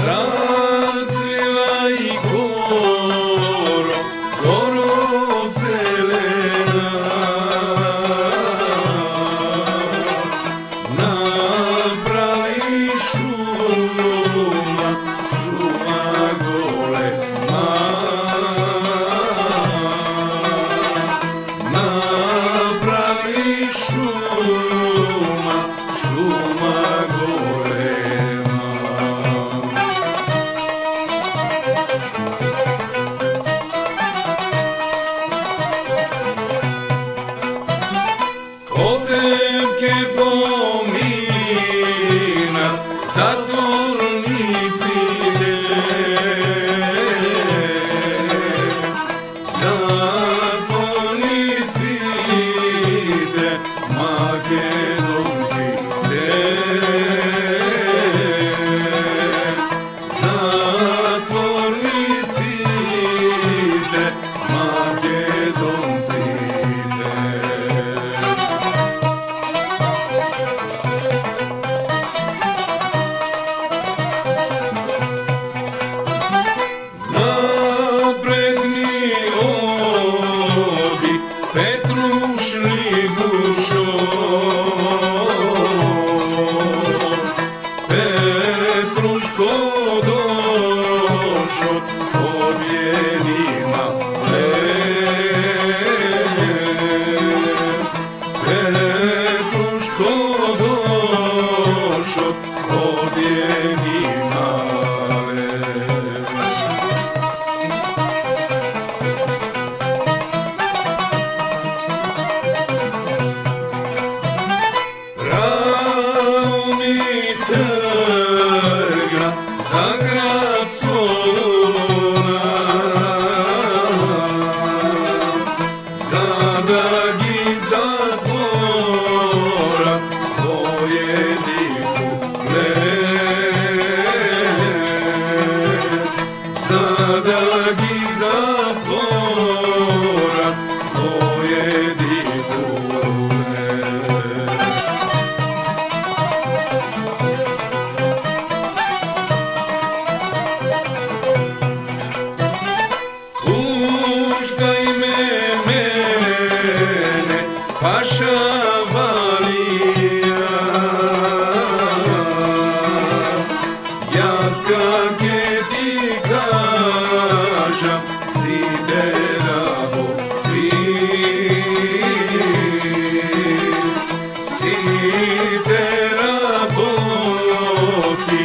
razlivaj goru zelena, napravi šuma golema, napravi šuma golema. Potepke pomina zatvornici ide, zatvornici ide, Makedonci ide, zatvornici ide, Makedonci ide. Petrušni gušo, Petruško došo, objedima Petruško došo, objedima trga za grad Soluna, zadagi zatvora pojediku zadagi zatvora pojediku Paša Valija, jaskake ti kažam, si te rabo ti, si te rabo ti,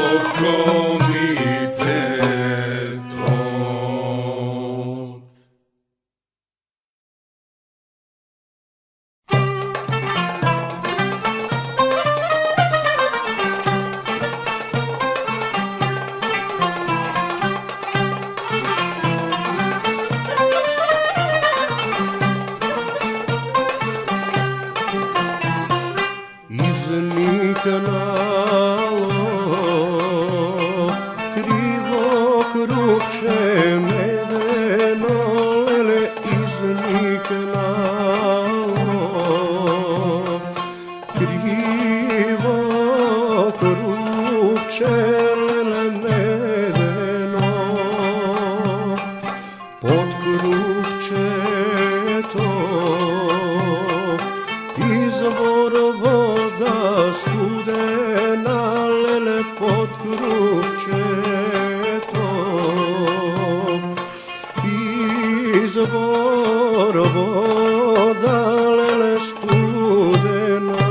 okromite to. Niknalo krivo krušče medeno lele izniknalo krivo krušče lele medeno pod krušče to izvor voda studena lele pod kruvčeto, izvor voda lele studena.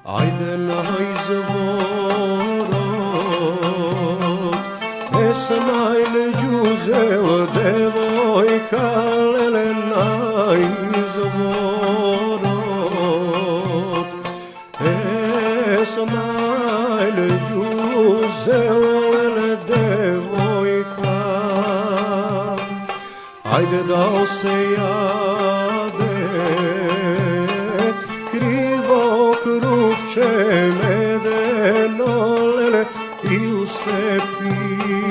Ajde na izvorot, pesmaj leđuzel devojka lele na izvorot, pesmaj leđuzel lele devojka. Ajde da se jade krivo kruvče il se pije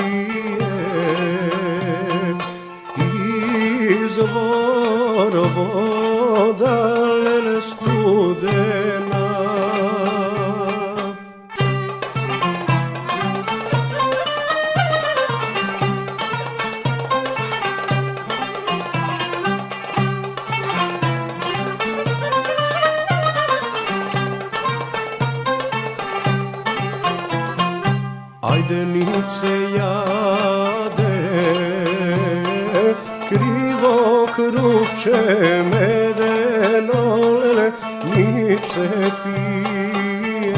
izvor voda lele studena. Ajde nice jade, krivo kruvče medeno lele, nice pije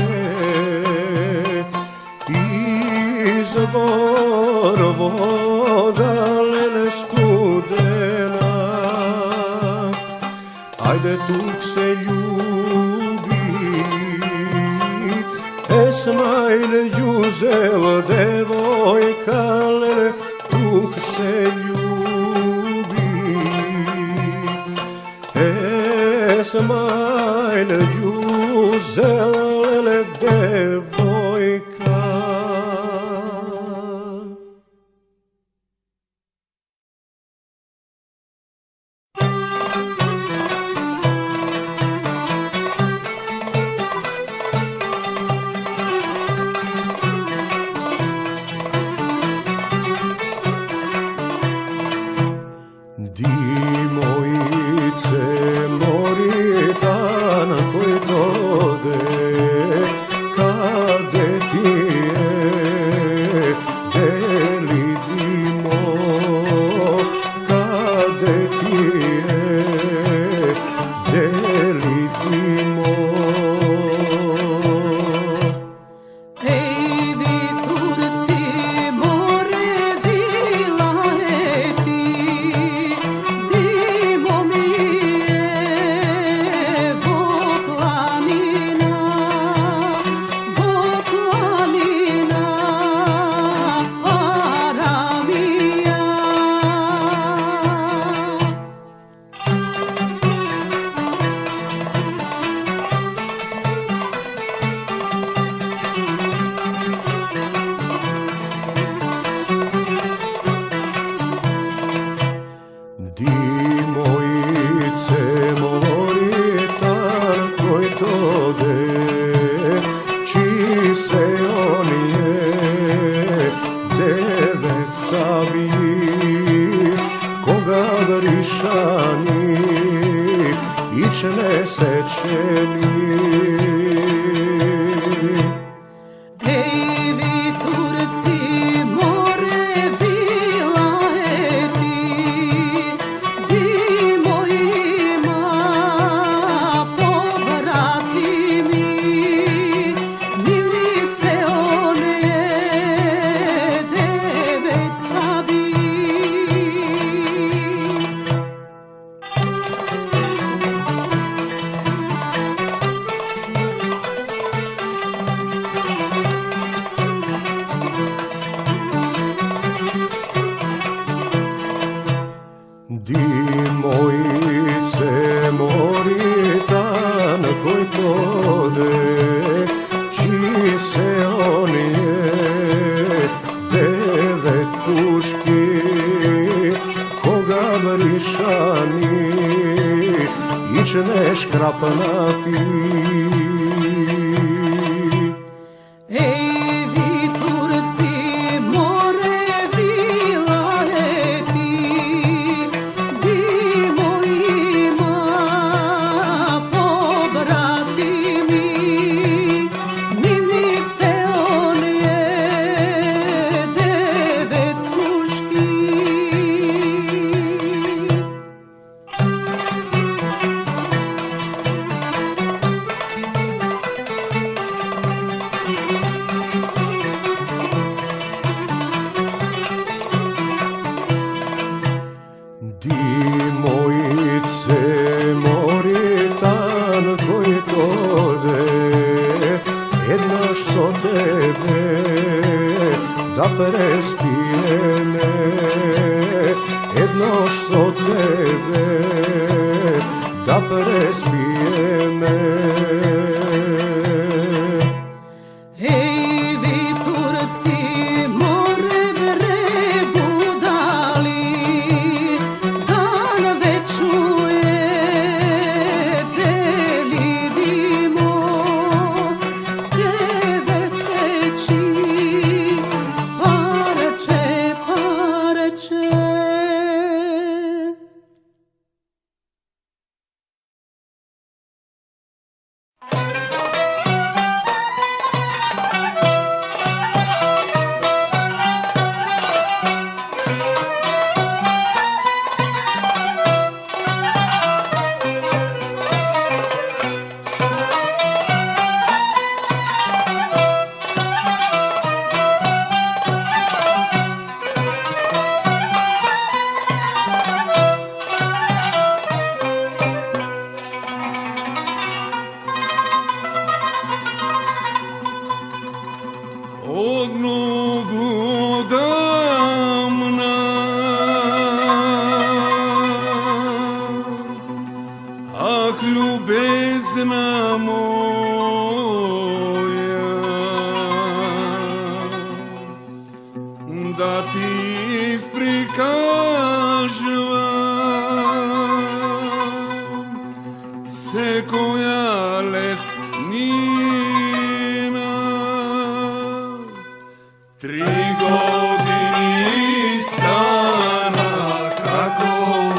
izvor voda lele studena. Ajde tuk se ljubi, Esmail Đuzel devojka lele, tuk se ljubi. Esmail Đuzel lele, devojka. Dimojice moritan koji dode, kade ti je deli dimo, kade ti je deli dimo. Dimojice moritan koji dode, čiji se on je devet sabi, koga vrišani ične sečeni. Dimojice moritan koji dode, čiji se on je devet puški, koga vrišani ične škrapnati. Dimojice moritan koji dode, jednaš so tebe da prespije me, jednaš so tebe da prespije me. Ej vi Turci Ognugu damna ah ljubezna moja da ti isprikažem se koja lesnina 3 godini stana kako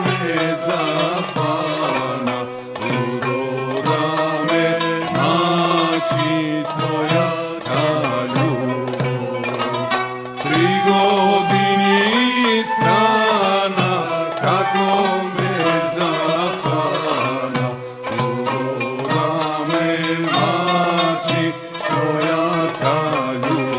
me zafana ludo da me naći tvoja ta ljubav 3 godini stana kako me zafana ludo da me naći tvoja ta ljubav.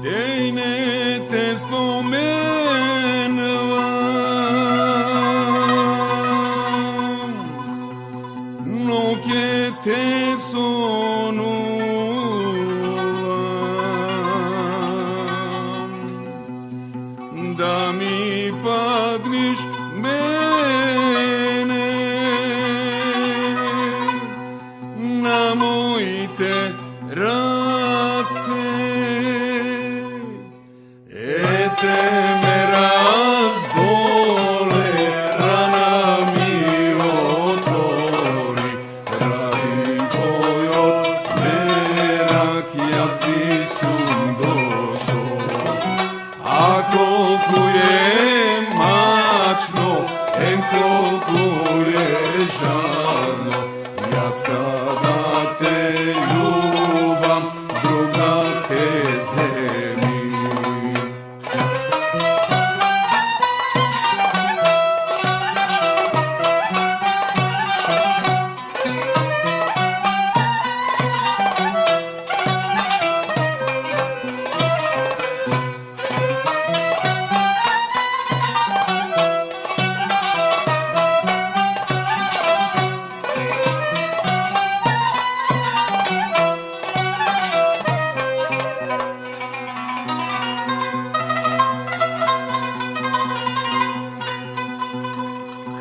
Dej ne te spomenuvam, no che te sonuvam, da mi pagniš mene na mojte race. Ete me razbole, rana mi otvori, radi tvojoj merak jazdi sum došo. Ako kuje mačno, em koliko je žalno, jas kada te ljubam, druga te zemi.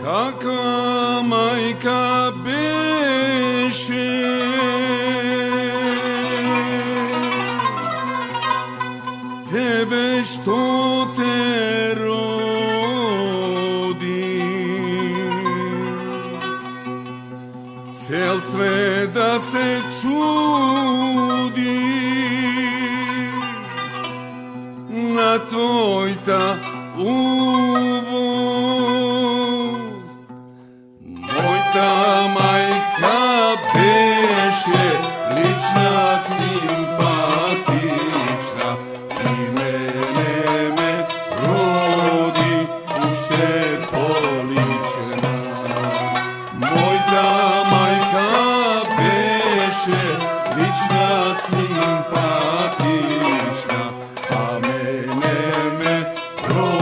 Kakva majka beše tebe što te rodi, cel sve da se čudi na tvoj ta ubost. Mojta majka beše lična, simpatična i mene me rodi ušte polična. Mojta majka beše lična, simpatična, a mene me rodi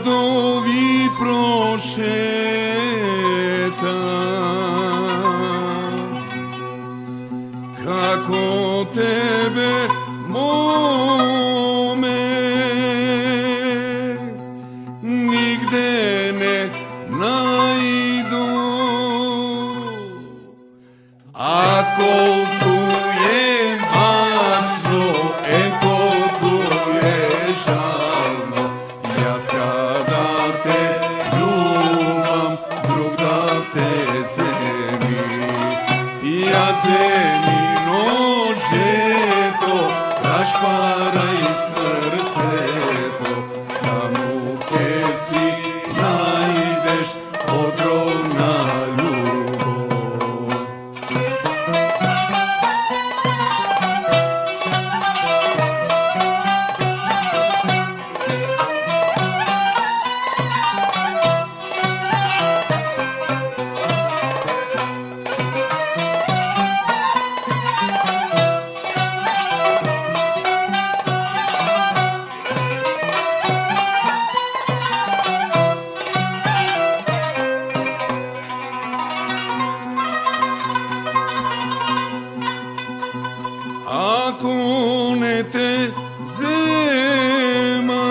gradovi prošeta, kako tebe mome nigde ne najdu, ako tu je mačno, tu je žalno, ja kada te ljubam, drug da te zemi, ja zemino žeto, rašparaj srce to, da muke si najdeš odrovna ljubov. Ako ne te zema,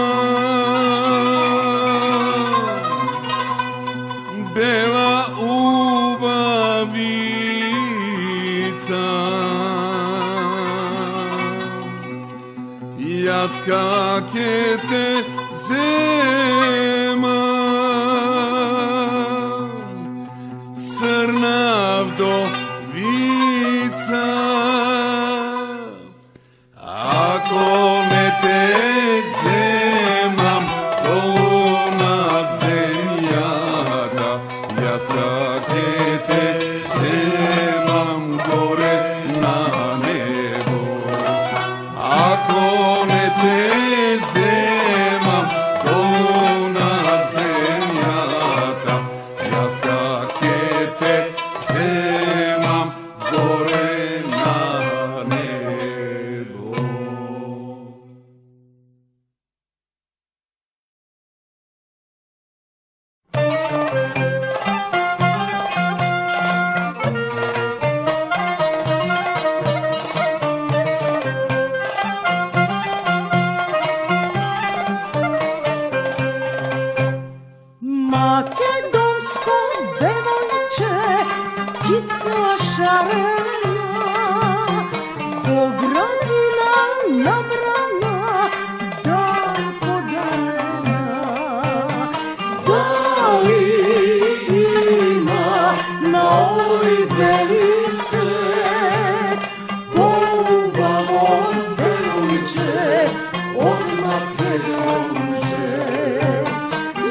bela ubavica, jaskake te zema, crna vdovica. Ako ne te zemam, poluna zemljaka, ja skake te zemam gore na nebo. Ako ne te zemam, poluna zemljaka, ja skake te zemam gore na nebo. Makedonsko devojče, kitka šarena, Vogradina nabrana, dar podarena. Da li ima na ovoj beli svet poljubavom devojče od Makedonče?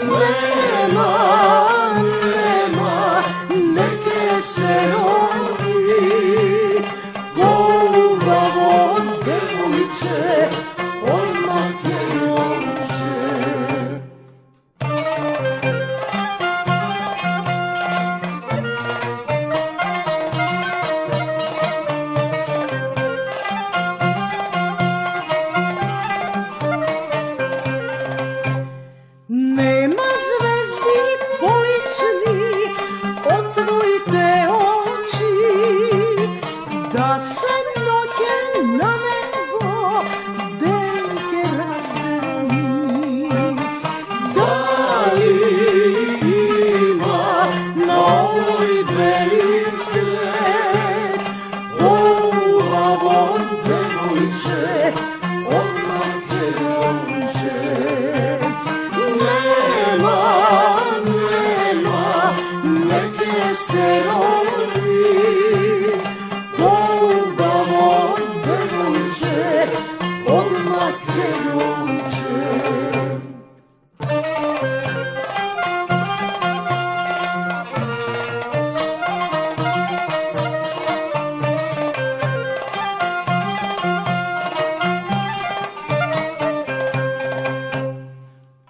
Nema, neke se rodi poljubavom devojče od Makedonče. Nema zvezdi polični, otvorite oči, da se noge na nebo denke razdeni. Da li ima na ovoj beli svet poljubavom devojče od Makedonče? Nema, neke se rodi poljubavom devojče od Makedonče.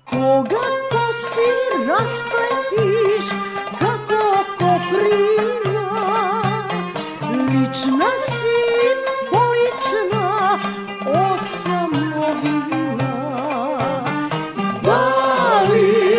Koga kosi raspletiš kako koprina, lična si polična od samovina. Da li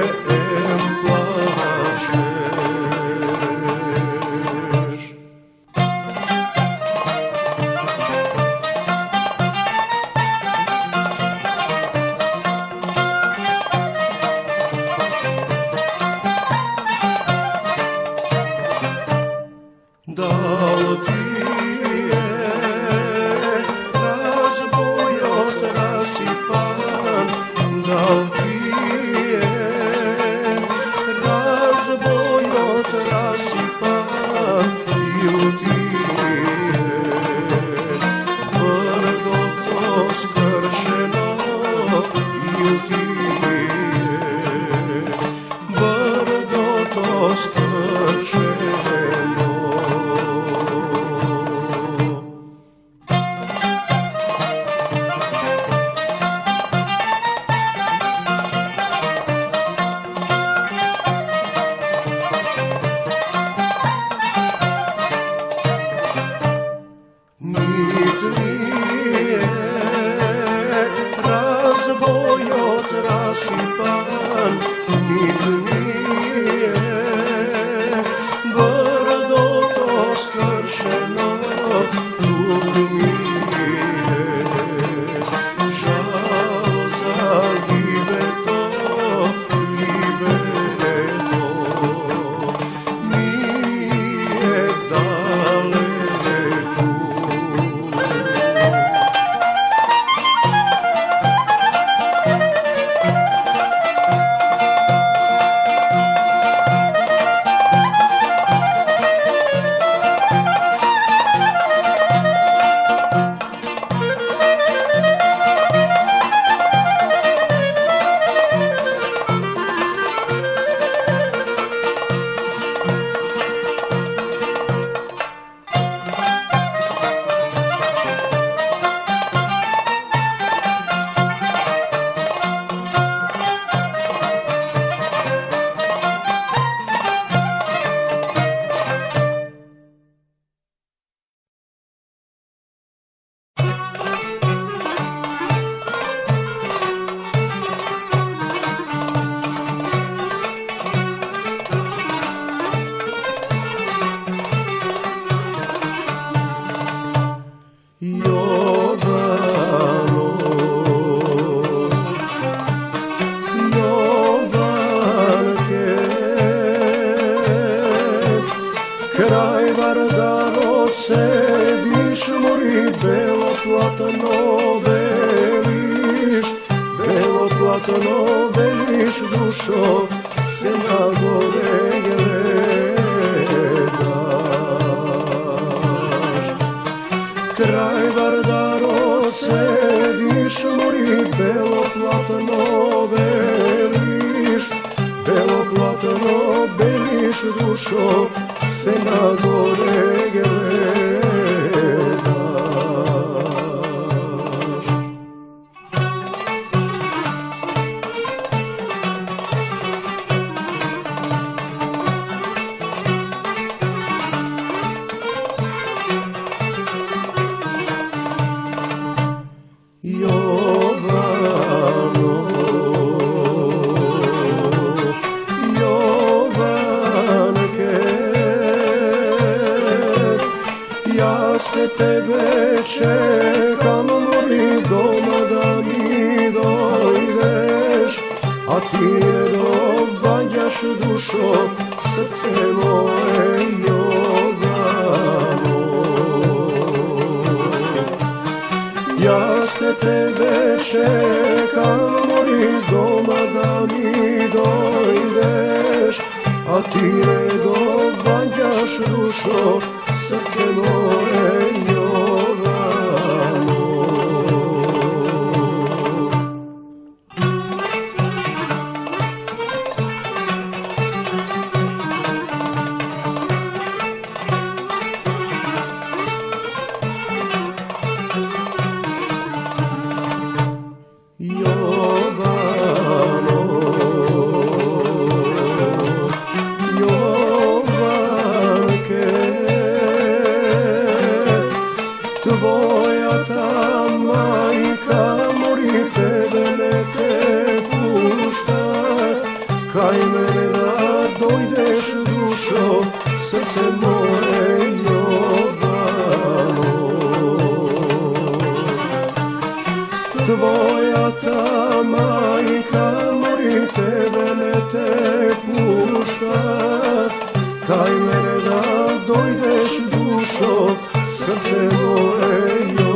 em plašeš. Da li ti je razbojot rasipan, da li ti je razbojot rasipan, ili ti je brdo to skršeno, ili ti je brdo to skršeno. Nit nije razbojot rasipan, nit nije brdo to skršeno, tug mi je žal za libeto, libeto mi je daleko. Kraj Vardarod sediš, mori belo platno beliš, belo platno beliš, dušo se na gore gledaš. Kraj Vardarod sediš, mori belo platno beliš, belo platno beliš, dušo se na gore gledaš. Jovano, Jovanke, ja se tebe čekam, mori doma da mi dojdeš, a ti ne dobanjaš, dušo, srce moje Jovano. Ja se tebe čekam, mori doma da mi dojdeš, a ti ne dobanjaš, dušo, srce moje Jovano. Jovano, Jovanke, kraj mene da dojdeš dušo, srce moje ljubano. Tvoja ta majka mori tebe ne te pušta, kraj mene da dojdeš dušo, srce moje ljubano.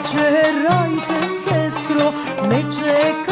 Večerajte, sestro, ne čekajte.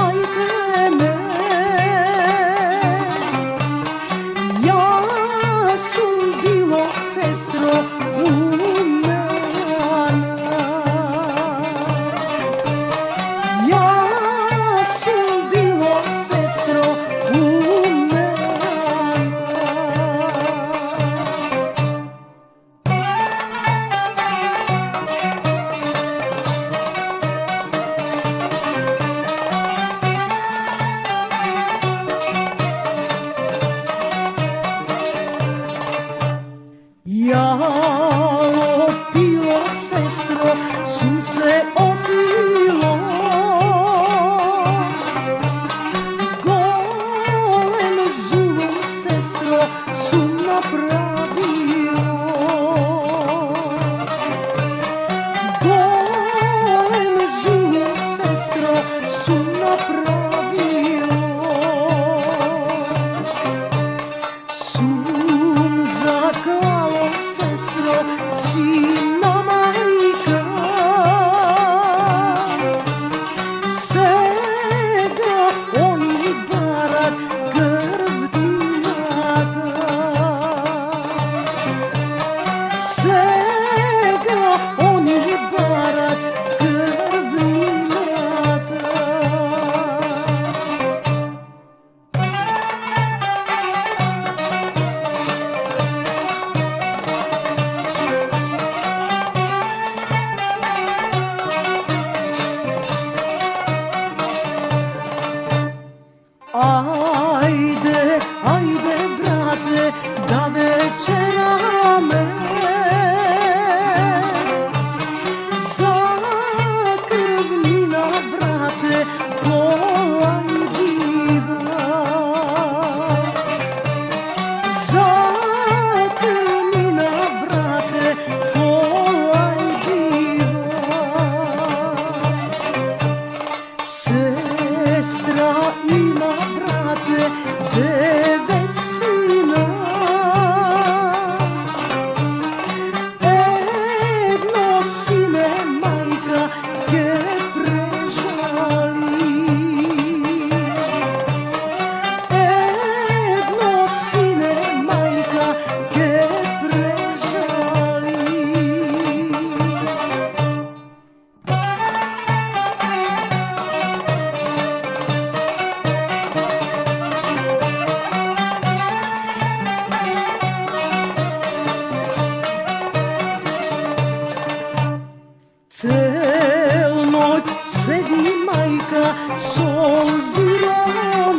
sedi majka s obzirom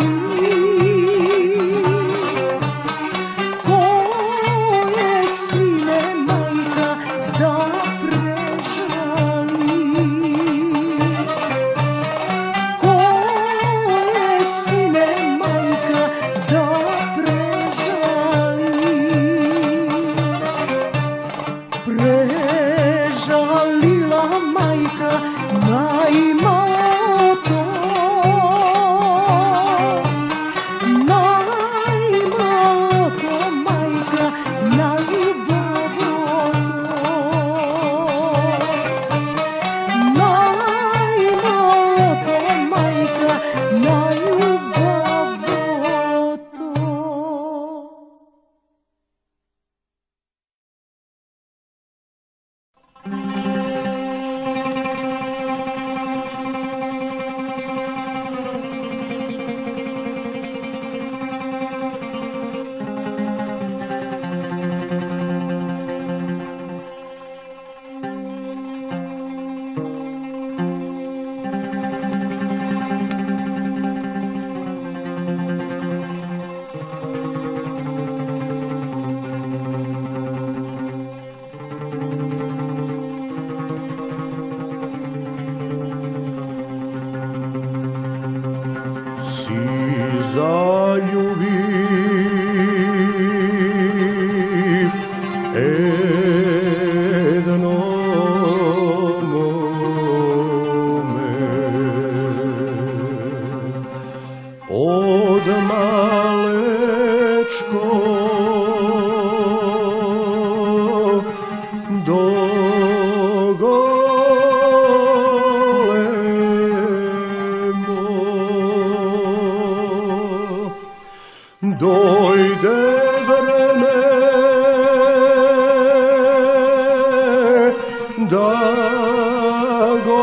koje sine majka da prežali, koje sine majka da prežali, prežalila majka najmalo to, najmalo to majka naljubavo to, najmalo to majka naljubavo to. Si zaljubiv jedno mome, od malečko do dojde vreme da go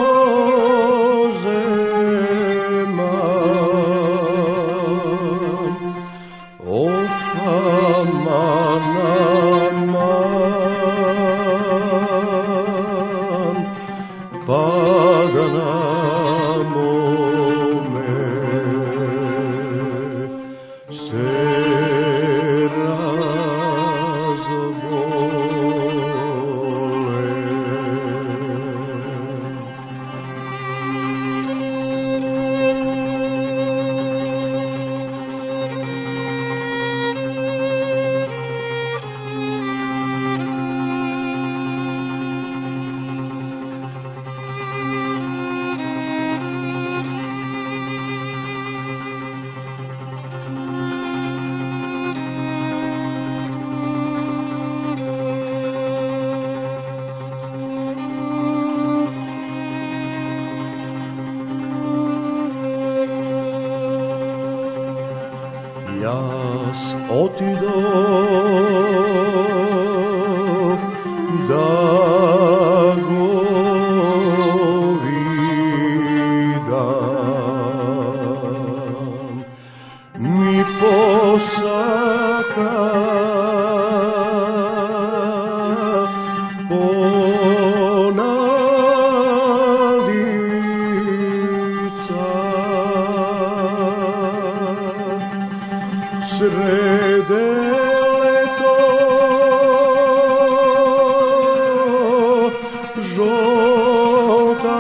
zemam, of aman, aman, padna mome se jas otidov da go vidam, mi posaka srede leto žolta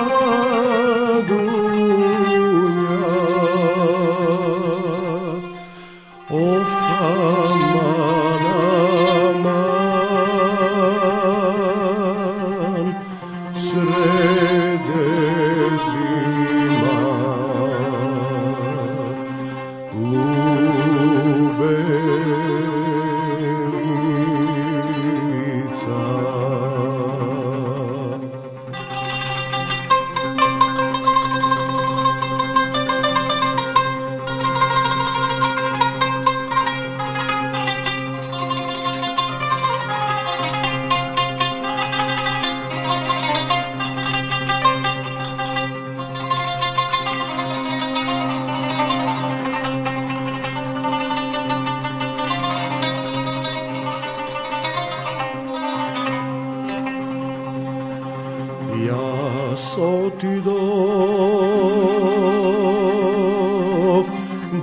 dunja, of aman, aman, srede zima. Lube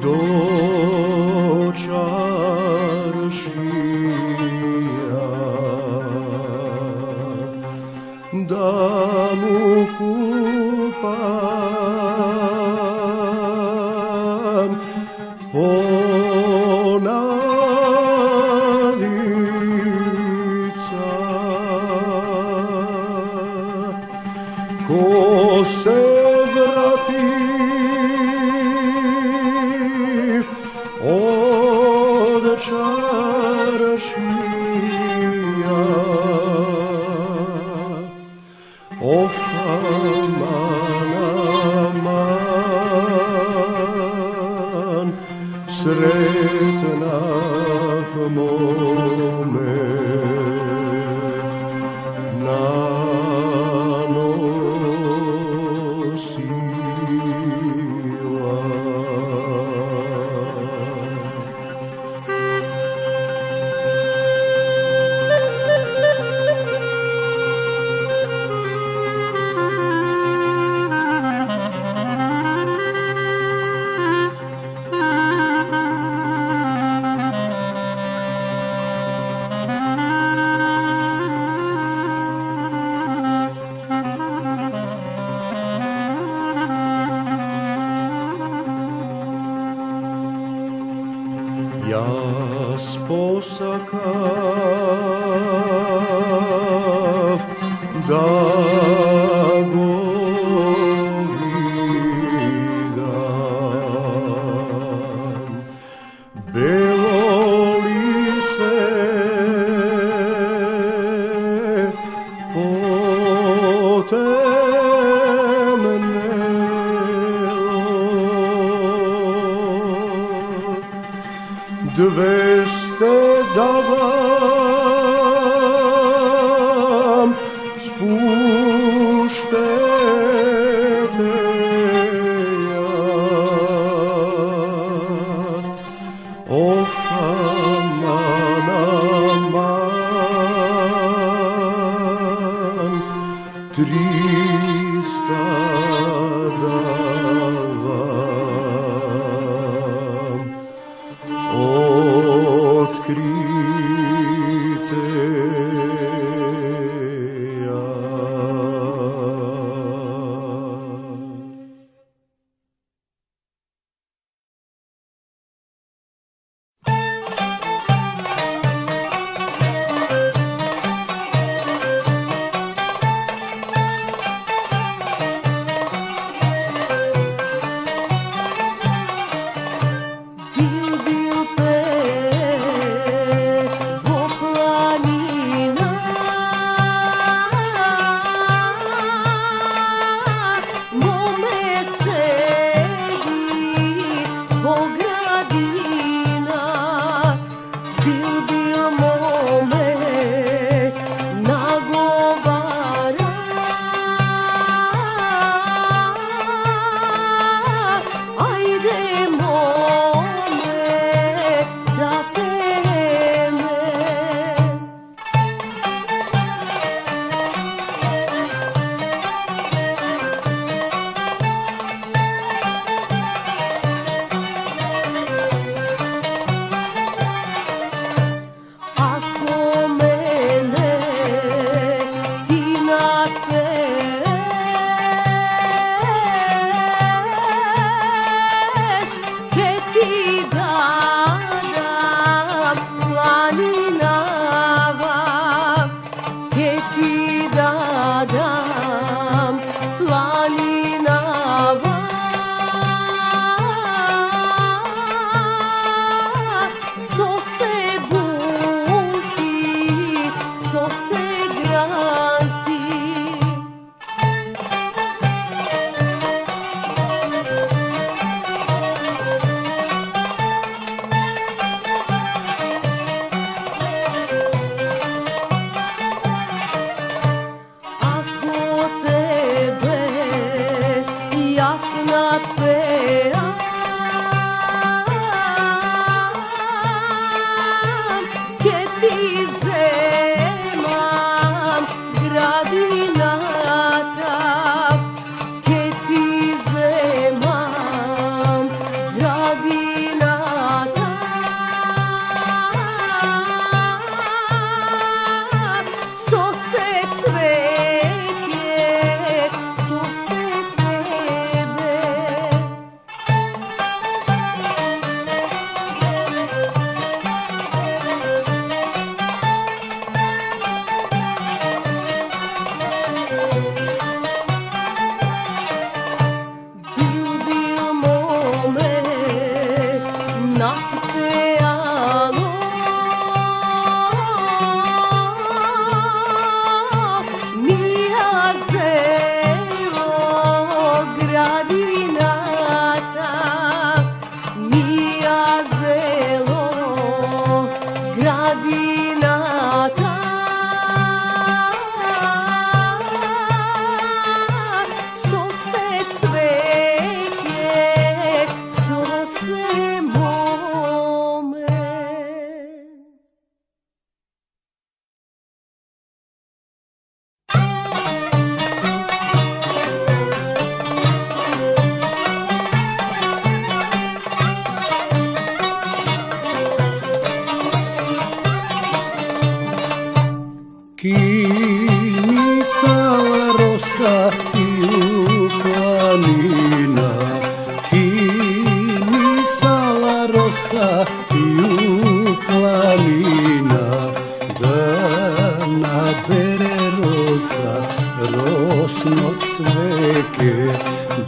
do čaršija, da mu kupam ponalica. Ko se vrati od čaršija, of aman, sretna v mome nanosila. Jaz posakav da go vidam, belo lice potemnelo, 200 davam spuštete ja, of aman, aman, 300 davam, otkri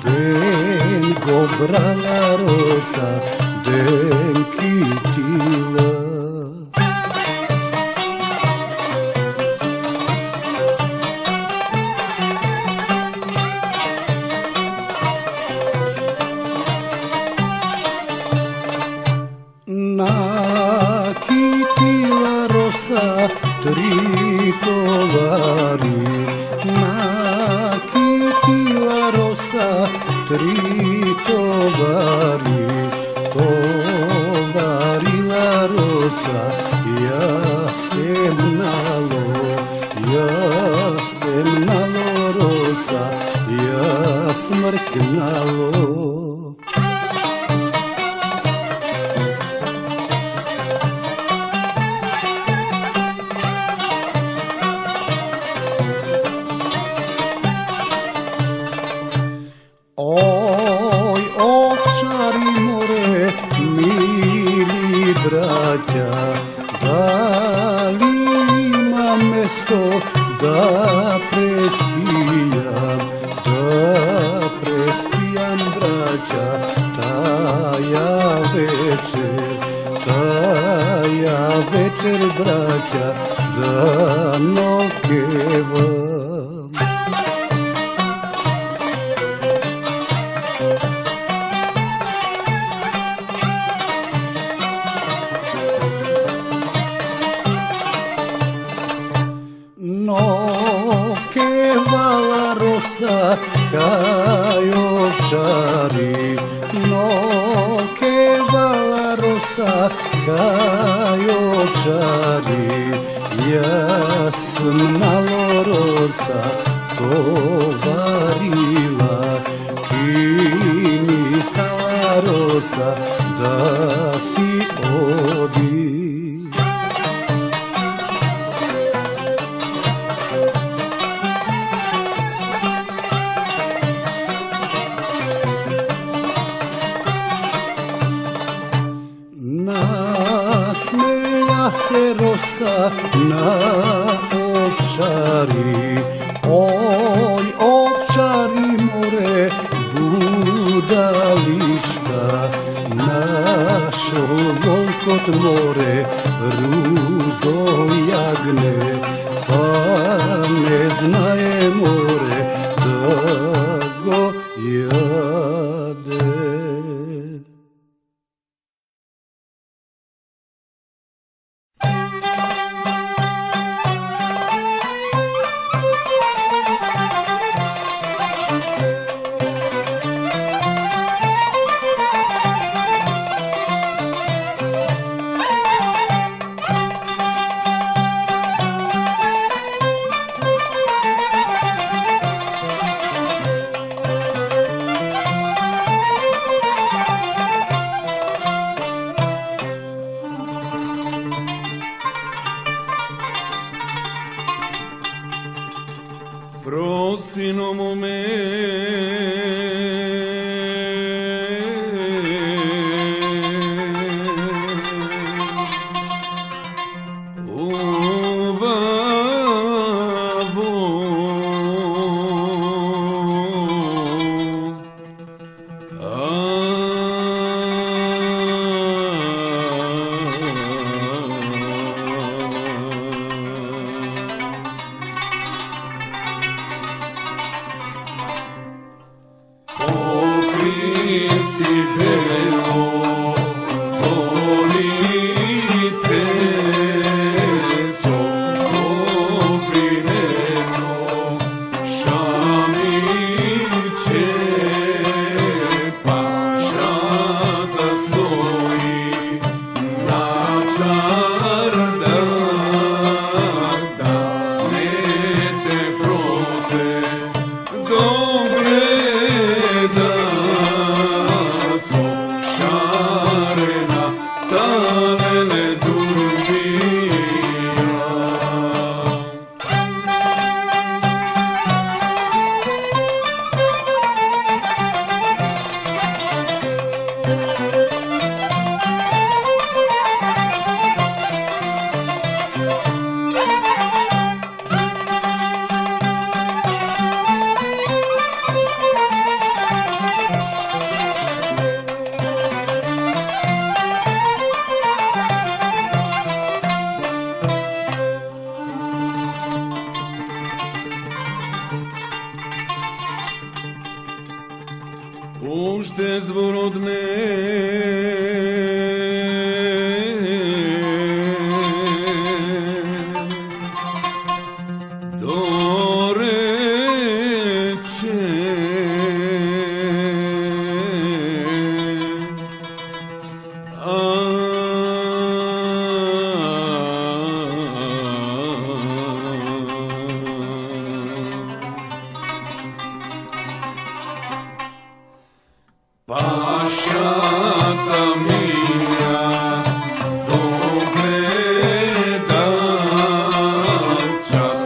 den gobrala rosa, den kitila. Nakitila rosa, tri tovari. Nakitila rosa, tri tovari. Tovarila rosa, jastem nalo rosa, jasmrknalo. Oj, ovčari more, mili braća, da li ima mesto da prespijam braća, taja večer braća, da nokevam. Nokevala rosa kaj ovčari, nokevala rosa kaj ovčari, jasmnalo rosa tovarila, kinisala rosa da si odi. Nasmeja se rosa na ovčari, oj ovčari more budališta, našo volkot more rudo jagne, pa ne znaje more da go jade. Frosino si bello, police, soprineno, šamiće, pašata stoji, na čardak, da ne te frose, dobre da so Ušte zvorodne Pašata mija zdogleda čas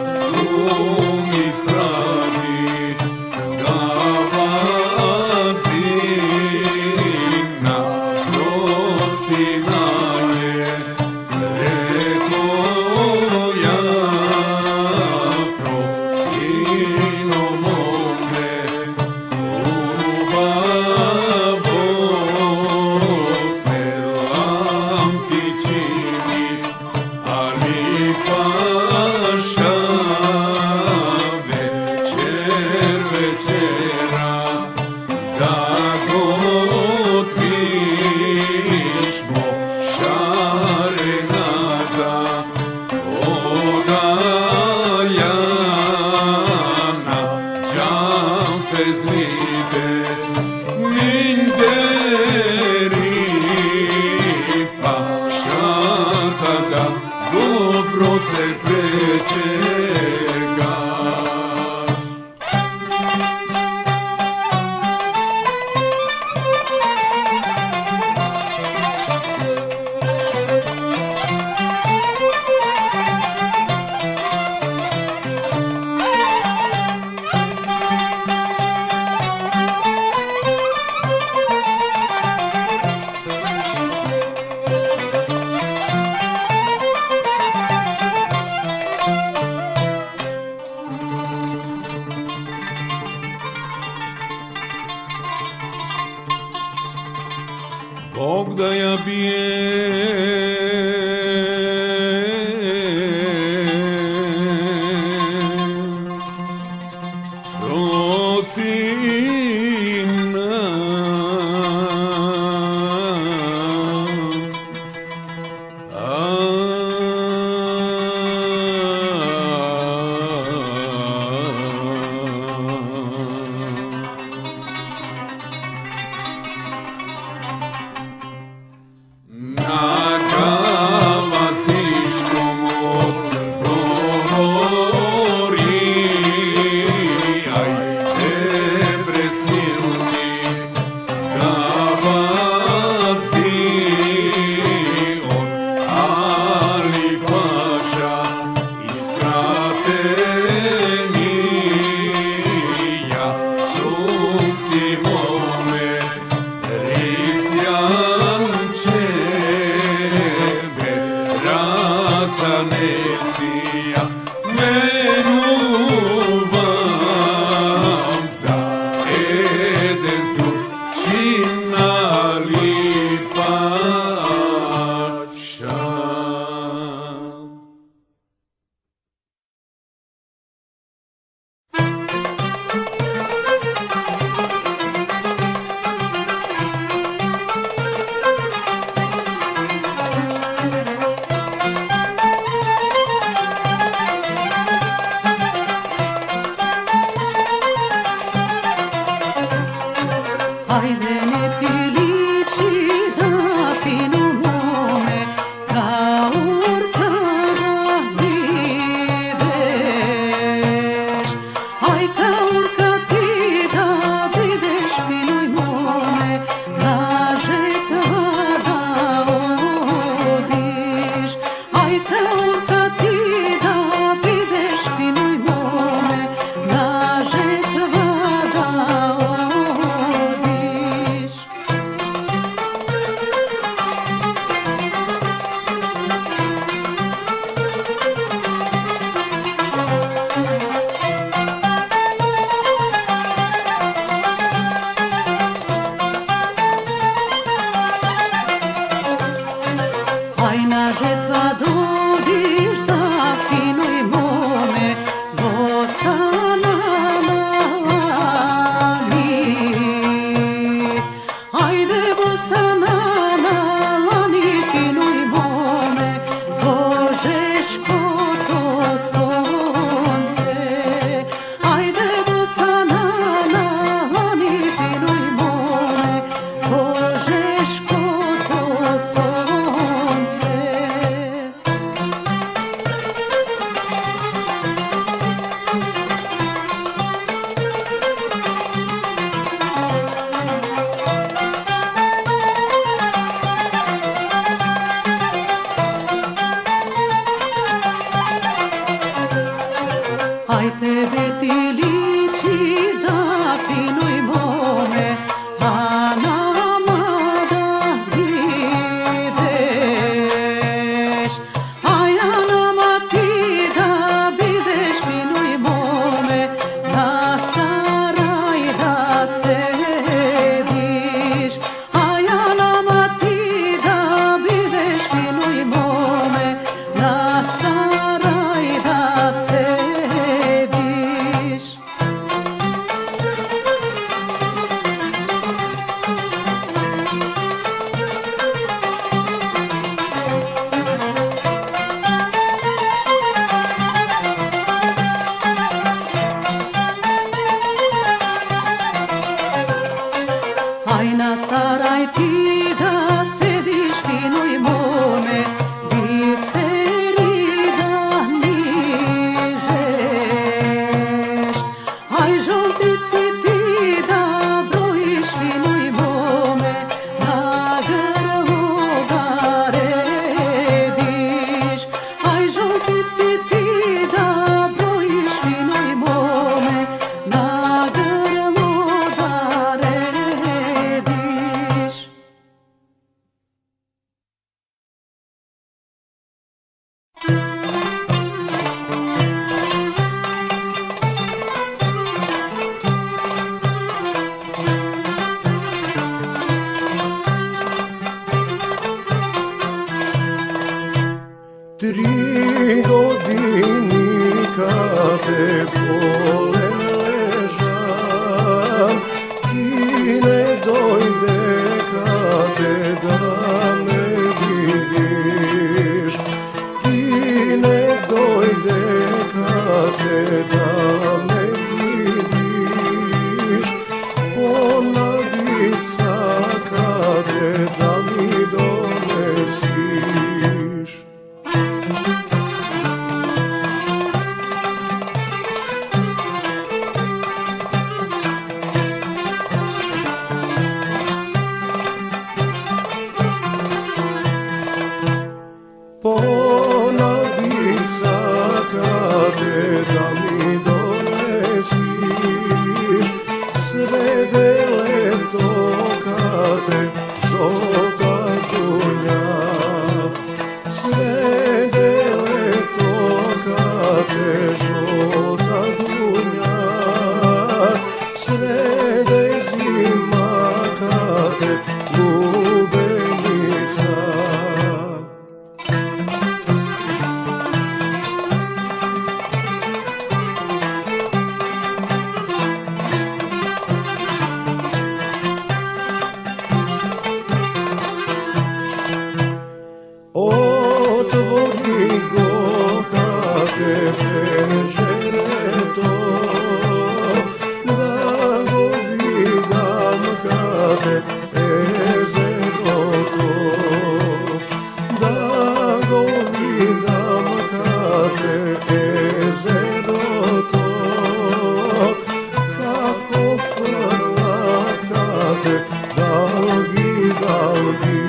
mi spravi da vazina prosina je reko ja prosino mome Dobro se prečekaš. Bog da ja bijem Frosina Nesija menuvam za Eden Turčina lipaša. Ajde ne ti liči da fino mome ka urka da bideš. Aj ka urka ti da bideš finoj mome da žetva da odiš. Aj ka urka ti da bideš finoj mome da žetva da odiš. na saraj ti da sediš finuj mome, biseri da nižeš. Aj žoltici ti da brojiš finuj mome, na grlo da rediš. Aj žoltici ti da brojiš finuj mome, na grlo da rediš. Tri godinika te polen ležam, ti ne dojde kate da me vidiš, ti ne dojde kate da me vidiš, ponadica kate da mi donesiš. Ponadica kate da mi donesiš, srede leto kate žolta dunja, srede leto kate žolta dunja, srede zima kate lubenica. Otvori go kate penžereto, da go vidam kate ezero to, da go vidam kate ezero to, kako frla kate dalgi, dalgi.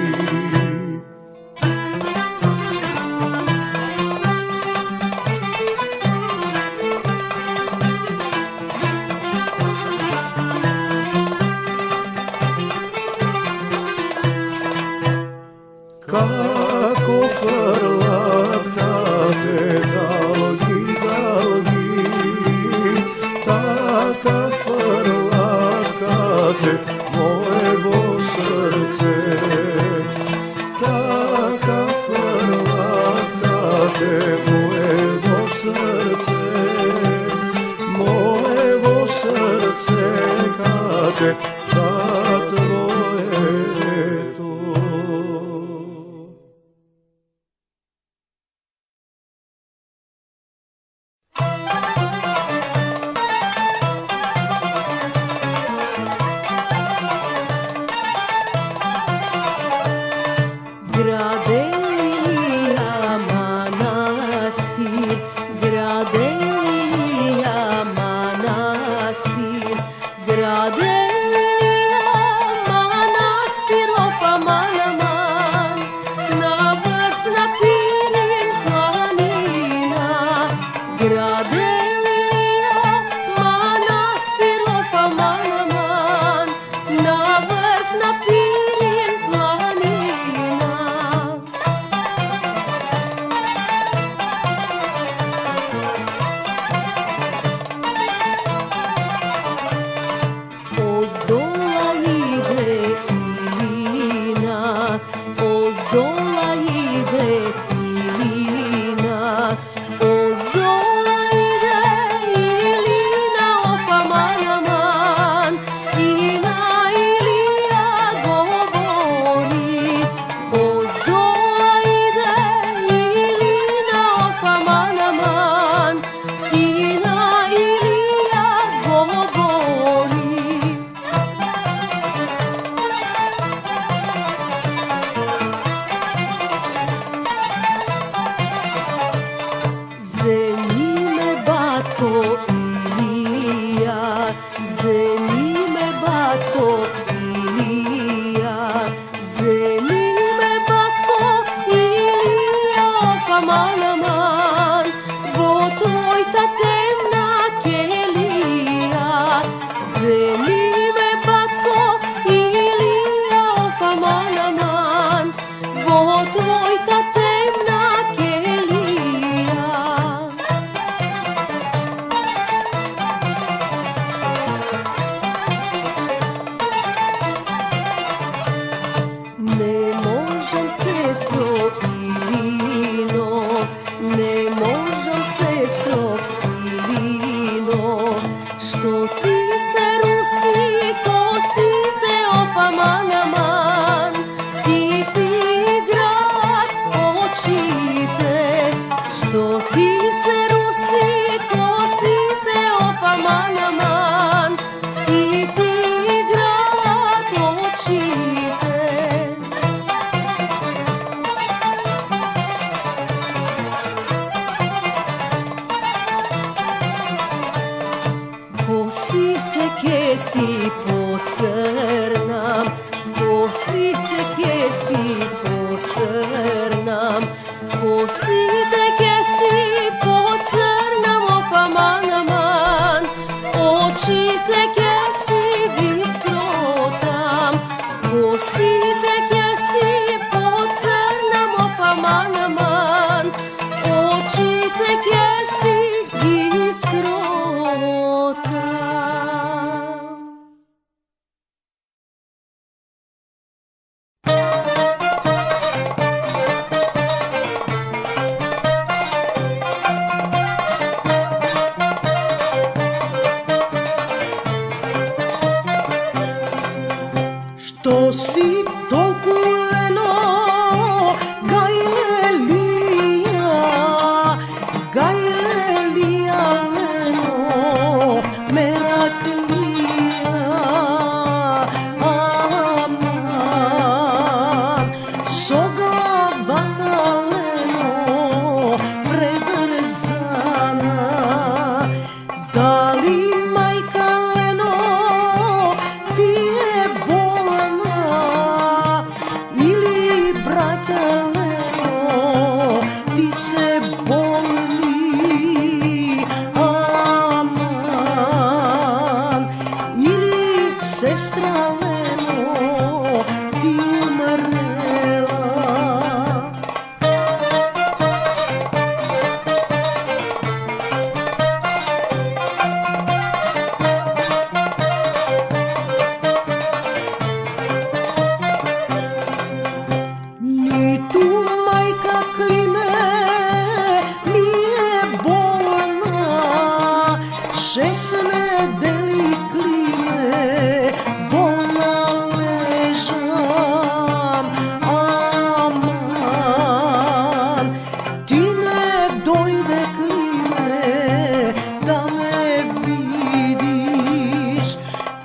Kako frlat kate dalgi, dalgi, taka frlat kate mojevo srce, taka frlat kate mojevo srce, mojevo srce kate za tvoje to. Gradelija manastir, gradelija manastir, gradelija manastir, of aman aman, na vrh na Pirin planina. Gradelija manastir, of aman aman, na vrh na Pirin planina. Ozdola ide Ilina, ozdola ide Ilina, ozdola ide Ilina, of aman aman, Ina Ilija govori. Ozdola ide Ilina, of aman aman, Ina Ilija govori. очите. Kosite kesi pocrnam, kosite kesi pocrnam, kosite kesi pocrnam, of aman aman, očite kesi diskrotam, kosite kesi pocrnam, of aman aman, očite kesi diskrotam. Što si toliko leno, gajlelija leno, meraklija, aman, soglavata leno, predrzana, da li majka leno, ti je bolna, ili braka leno, ti se boli, aman, ili sestra leno, ti umrela. Ni tu majka klime, mi je bolna, 6 nedeli klime, bolna ležam, aman, ti ne dojde klime, da me vidiš,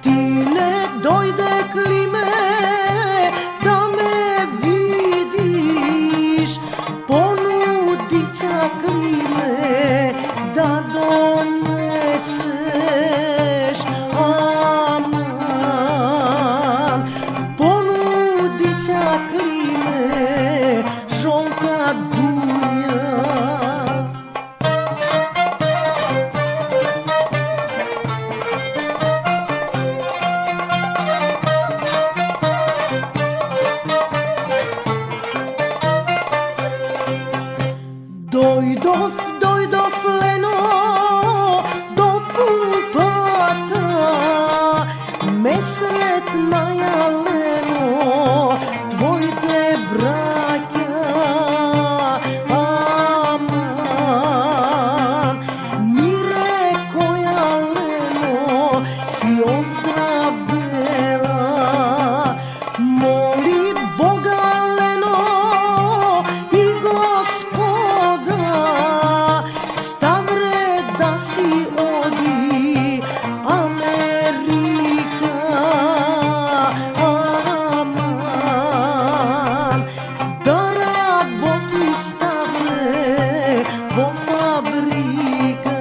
ti ne dojde klime, da me vidiš, ponudica klime, da doneseš, aman, ponudica klime, žolka dunja. Dojdov leno, do Pulpata, mesretnaja leno, tvoj te braća, aman, mire koja leno, si ozdravela, moli Boga leno, i Gospoda, stavre da si odi Amerika, aman, da raboti stavre vo fabrika.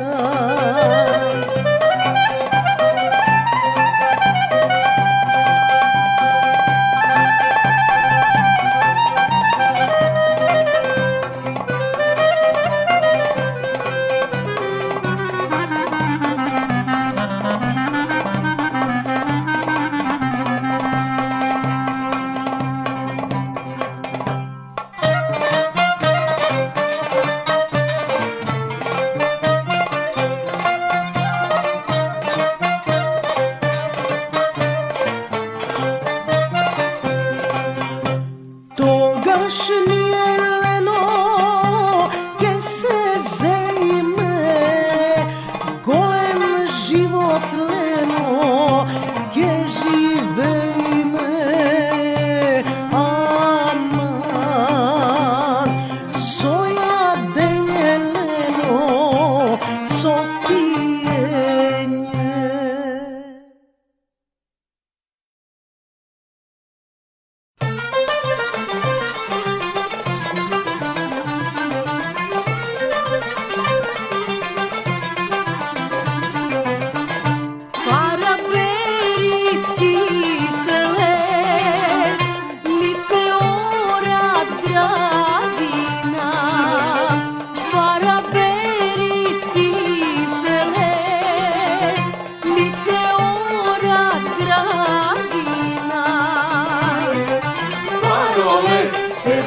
se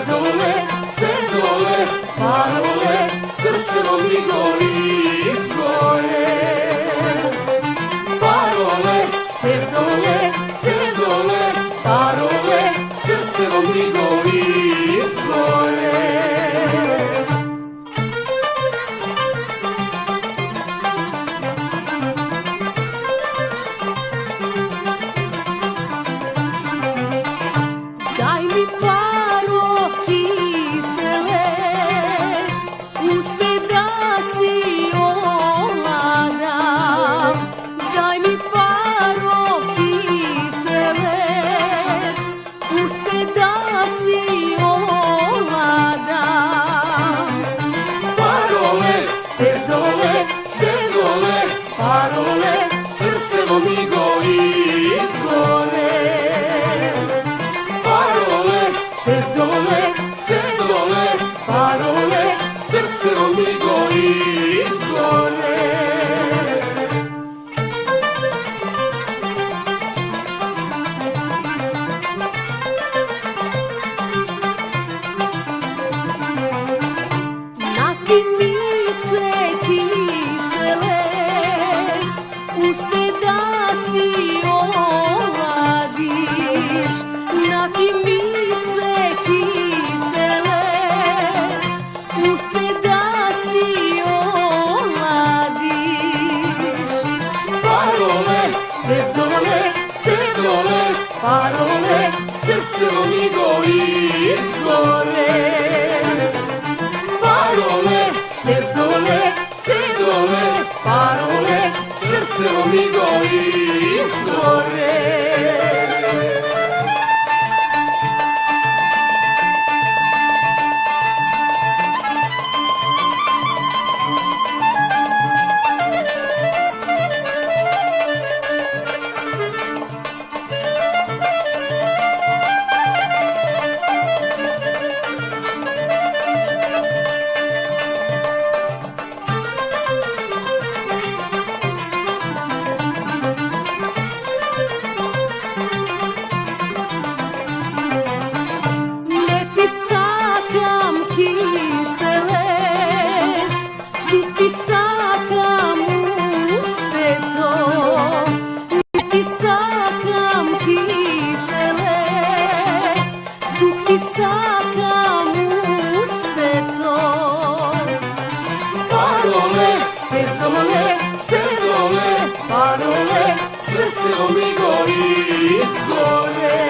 dole, parole, srce mi gori izgore. Parole, se dole, parole, srce mi gori izgore. Daj mi paro kiselec, uste da si ovladam. Daj mi paro kiselec, uste da si ovladam. Parole, se dole, parole, srce mi gori izgore. Parole, se dole, parole, srce mi gori izgore. Na timice kiselec, uste da si ovladiš. Na timice kiselec, uste da si ovladiš. Parole, se dole, parole, srce mi gori izgore. Parole, se dole, parole, srce mi gori izgore. Ne ti sakam kiselec, dok ti sakam usteto. Ne ti sakam kiselec, dok ti sakam usteto. Parole, se dole, parole, srce mi gori izgore.